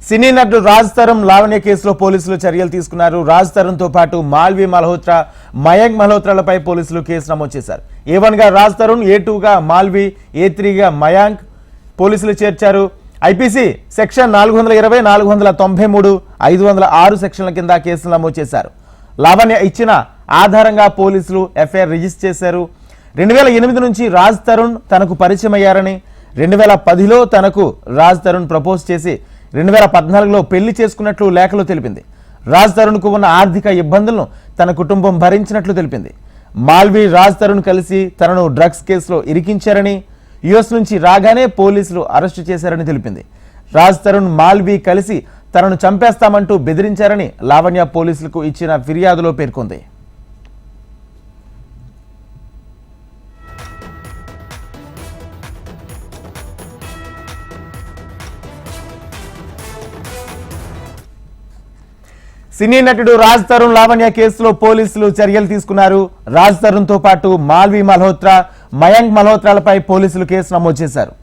సినీ నటుడు రాజ్ తరుణ్ లావణ్య కేసులో పోలీసులు చర్యలు తీసుకున్నారు. రాజ్ తరుణ్ తో పాటు మాల్వి మల్హోత్రా, మయాంక్ మల్హోత్రాలపై పోలీసులు కేసు నమోదు చేశారు. A1 గా రాజ్ తరుణ్, A2 గా మాల్వి, A3 గా మయాంక్ పోలీసులు చేర్చారు. ఐపీసీ సెక్షన్ 420, 493, 506 సెక్షన్ల కింద కేసులు నమోదు చేశారు. లావణ్య ఇచ్చిన ఆధారంగా పోలీసులు ఎఫ్ఐఆర్ రిజిస్టర్ చేశారు. 2008 నుంచి రాజ్ తరుణ్ తనకు పరిచయం అయ్యారని, 2010లో తనకు రాజ్ తరుణ్ ప్రపోజ్ చేసి 2014లో పెళ్లి చేసుకున్నట్లు లేఖలో తెలిపింది. రాజ్ తరుణ్కు ఉన్న ఆర్థిక ఇబ్బందులను తన కుటుంబం భరించినట్లు తెలిపింది. మాల్వి, రాజ్ తరుణ్ కలిసి తనను డ్రగ్స్ కేసులో ఇరికించారని, యుఎస్ నుంచి రాగానే పోలీసులు అరెస్టు చేశారని తెలిపింది. రాజ్ తరుణ్, మాల్వి కలిసి తనను చంపేస్తామంటూ బెదిరించారని లావణ్య పోలీసులకు ఇచ్చిన ఫిర్యాదులో పేర్కొంది. సినీ నటుడు రాజ్ తరుణ్ లావణ్య కేసులో పోలీసులు చర్యలు తీసుకున్నారు. రాజ్ తరుణ్ తో పాటు మాల్వి మల్హోత్రా, మయాంక్ మల్హోత్రాలపై పోలీసులు కేసు నమోదు చేశారు.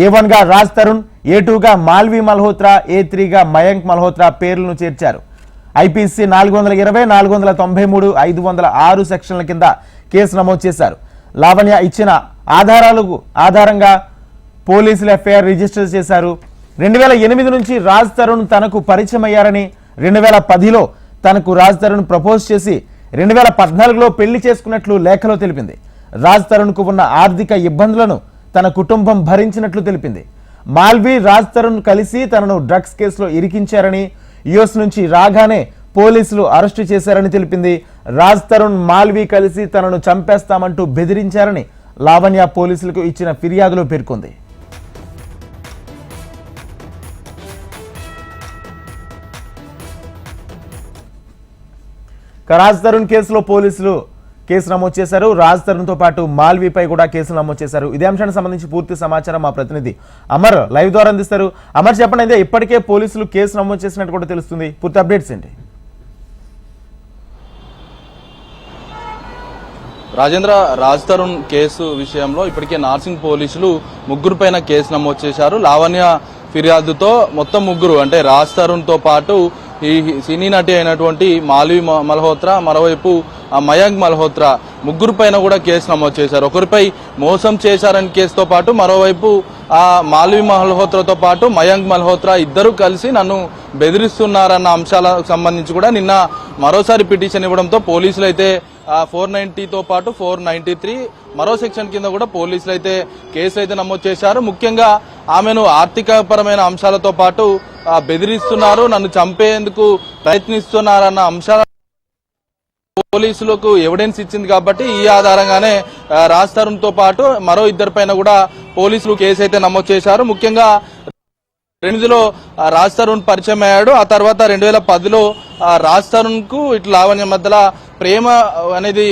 A1 గా రాజ్ తరుణ్, A2 గా మాల్వి మల్హోత్రా, A3 గా మయాంక్ మల్హోత్రా పేర్లను చేర్చారు. ఐపీసీ 420, 493, 506 సెక్షన్ల కింద కేసు నమోదు చేశారు. లావణ్య ఇచ్చిన ఆధారంగా పోలీసులు ఎఫ్ఐఆర్ రిజిస్టర్ చేశారు. 2008 నుంచి రాజ్ తరుణ్ తనకు పరిచయం అయ్యారని, 2010లో తనకు రాజ్ తరుణ్ ప్రపోజ్ చేసి 2014లో పెళ్లి చేసుకున్నట్లు లేఖలో తెలిపింది. రాజ్ తరుణ్కు ఉన్న ఆర్థిక ఇబ్బందులను తన కుటుంబం భరించినట్లు తెలిపింది. మాల్వి, రాజ్ తరుణ్ కలిసి తనను డ్రగ్స్ కేసులో ఇరికించారని, యుఎస్ నుంచి రాగానే పోలీసులు అరెస్టు చేశారని తెలిపింది. రాజ్ తరుణ్, మాల్వి కలిసి తనను చంపేస్తామంటూ బెదిరించారని లావణ్య పోలీసులకు ఇచ్చిన ఫిర్యాదులో పేర్కొంది. రాజ్ తరుణ్ కేసులో పోలీసులు కేసు నమోదు చేశారు. రాజ్ తరుణ్ తో పాటు మాల్వీపై కూడా కేసులు నమోదు చేశారు. ఇదే అంశానికి సంబంధించి పూర్తి సమాచారం మా ప్రతినిధి అమర్ లైవ్ ద్వారా అందిస్తారు. అమర్, చెప్పండి, అయితే ఇప్పటికే పోలీసులు కేసు నమోదు చేసినట్టు కూడా తెలుస్తుంది. పూర్తి అప్డేట్స్ ఏంటి? రాజేంద్ర, రాజ్ తరుణ్ కేసు విషయంలో ఇప్పటికే నార్సింగ్ పోలీసులు ముగ్గురు పైన కేసు నమోదు చేశారు. లావణ్య ఫిర్యాదుతో మొత్తం ముగ్గురు, అంటే రాజ్ తరుణ్ తో పాటు ఈ సినీ నటి అయినటువంటి మాల్వి మల్హోత్రా, మరోవైపు మయాంక్ మల్హోత్రా ముగ్గురు పైన కూడా కేసు నమోదు చేశారు. ఒకరిపై మోసం చేశారని కేసుతో పాటు మరోవైపు ఆ మాల్వి మల్హోత్రాతో పాటు మయాంక్ మల్హోత్రా ఇద్దరు కలిసి నన్ను బెదిరిస్తున్నారన్న అంశాలకు సంబంధించి కూడా నిన్న మరోసారి పిటిషన్ ఇవ్వడంతో పోలీసులు అయితే 490తో పాటు 493 మరో సెక్షన్ కింద కూడా పోలీసులు అయితే కేసులు అయితే నమోదు చేశారు. ముఖ్యంగా ఆమెను ఆర్థిక పరమైన అంశాలతో పాటు బెదిరిస్తున్నారు, నన్ను చంపేందుకు ప్రయత్నిస్తున్నారన్న అంశాల పోలీసులకు ఎవిడెన్స్ ఇచ్చింది. కాబట్టి ఈ ఆధారంగానే రాజ్ తరుణ్ తో పాటు మరో ఇద్దరి పైన కూడా పోలీసులు కేసు అయితే నమోదు చేశారు. ముఖ్యంగా 2008లో రాజ్ తరుణ్ పరిచయం అయ్యాడు. ఆ తర్వాత 2010లో రాజ్ తరుణ్ కు ఇటు లావణ్య మధ్యలో ప్రేమ అనేది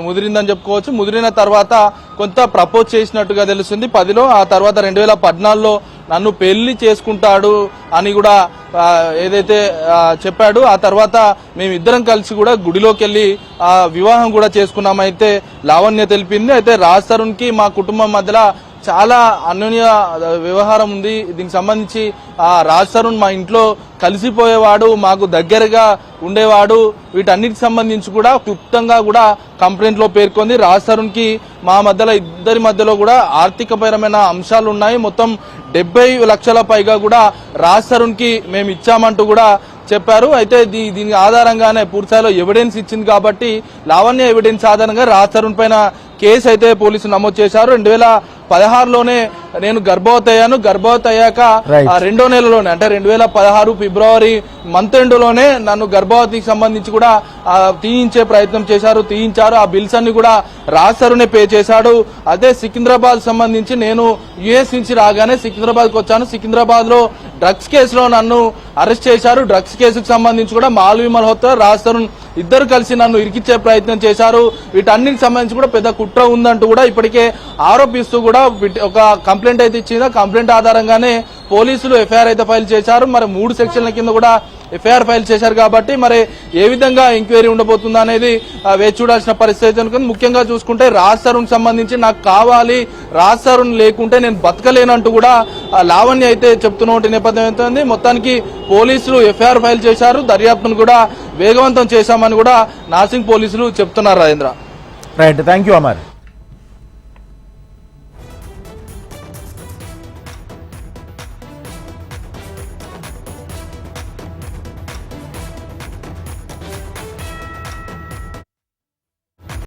ముదిరిందని చెప్పుకోవచ్చు. ముదిరిన తర్వాత కొంత ప్రపోజ్ చేసినట్టుగా తెలుస్తుంది 10లో. ఆ తర్వాత 2014లో నన్ను పెళ్లి చేసుకుంటాడు అని కూడా ఏదైతే చెప్పాడు. ఆ తర్వాత మేమిద్దరం కలిసి కూడా గుడిలోకి వెళ్లి వివాహం కూడా చేసుకున్నామైతే లావణ్య తెలిపింది. అయితే రాజ్ తరుణ్ కి మా కుటుంబం మధ్యలో చాలా అన్యోన్య వ్యవహారం ఉంది. దీనికి సంబంధించి రాజ్ తరుణ్ మా ఇంట్లో కలిసిపోయేవాడు, మాకు దగ్గరగా ఉండేవాడు. వీటన్నిటికి సంబంధించి కూడా క్లుప్తంగా కూడా కంప్లైంట్ లో పేర్కొంది. రాజ్ తరుణ్ కి మా మధ్యలో ఇద్దరి మధ్యలో కూడా ఆర్థికపరమైన అంశాలు ఉన్నాయి. మొత్తం 70 లక్షల పైగా కూడా రాజ్ తరుణ్ కి మేము ఇచ్చామంటూ కూడా చెప్పారు. అయితే దీని ఆధారంగానే పూర్తిస్థాయిలో ఎవిడెన్స్ ఇచ్చింది కాబట్టి లావణ్య ఎవిడెన్స్ ఆధారంగా రాజ్ తరుణ్ పైన కేసు అయితే పోలీసులు నమోదు చేశారు. 2016లోనే నేను గర్భవతి అయ్యాను. గర్భవతి అయ్యాక 2వ నెలలోనే, అంటే 2016 ఫిబ్రవరి మంత్ ఎండ్ లోనే నన్ను గర్భవతికి సంబంధించి కూడా తీయించే ప్రయత్నం చేశారు, తీయించారు. ఆ బిల్స్ అన్ని కూడా రాజ్ తరుణే పే చేశాడు. అదే సికింద్రాబాద్ సంబంధించి నేను యుఎస్ నుంచి రాగానే సికింద్రాబాద్ కు వచ్చాను. సికింద్రాబాద్ లో డ్రగ్స్ కేసులో నన్ను అరెస్ట్ చేశారు. డ్రగ్స్ కేసుకు సంబంధించి కూడా మాల్వి మల్హోత్రా, రాజ్ తరుణ్ ఇద్దరు కలిసి నన్ను ఇరికిచ్చే ప్రయత్నం చేశారు. వీటన్నిటికి సంబంధించి కూడా పెద్ద కుట్ర ఉందంటూ కూడా ఇప్పటికే ఆరోపిస్తూ కూడా ఒక కంప్లైంట్ అయితే ఇచ్చింది. కంప్లైంట్ ఆధారంగానే పోలీసులు ఎఫ్ఐఆర్ అయితే ఫైల్ చేశారు. మరి 3 సెక్షన్ల కింద కూడా ఎఫ్ఐఆర్ ఫైల్ చేశారు కాబట్టి మరి ఏ విధంగా ఎంక్వైరీ ఉండబోతుందా అనేది వేచి చూడాల్సిన పరిస్థితి అనుకుంది. ముఖ్యంగా చూసుకుంటే రాజ్ తరుణ్ సంబంధించి నాకు కావాలి, రాజ్ తరుణ్ లేకుంటే నేను బతకలేనంటూ కూడా లావణ్య అయితే చెప్తున్న నేపథ్యం అవుతుంది. మొత్తానికి పోలీసులు ఎఫ్ఐఆర్ ఫైల్ చేశారు, దర్యాప్తును కూడా వేగవంతం చేశామని కూడా నార్సింగ్ పోలీసులు చెప్తున్నారు. Rajendra. Right, thank you Amar.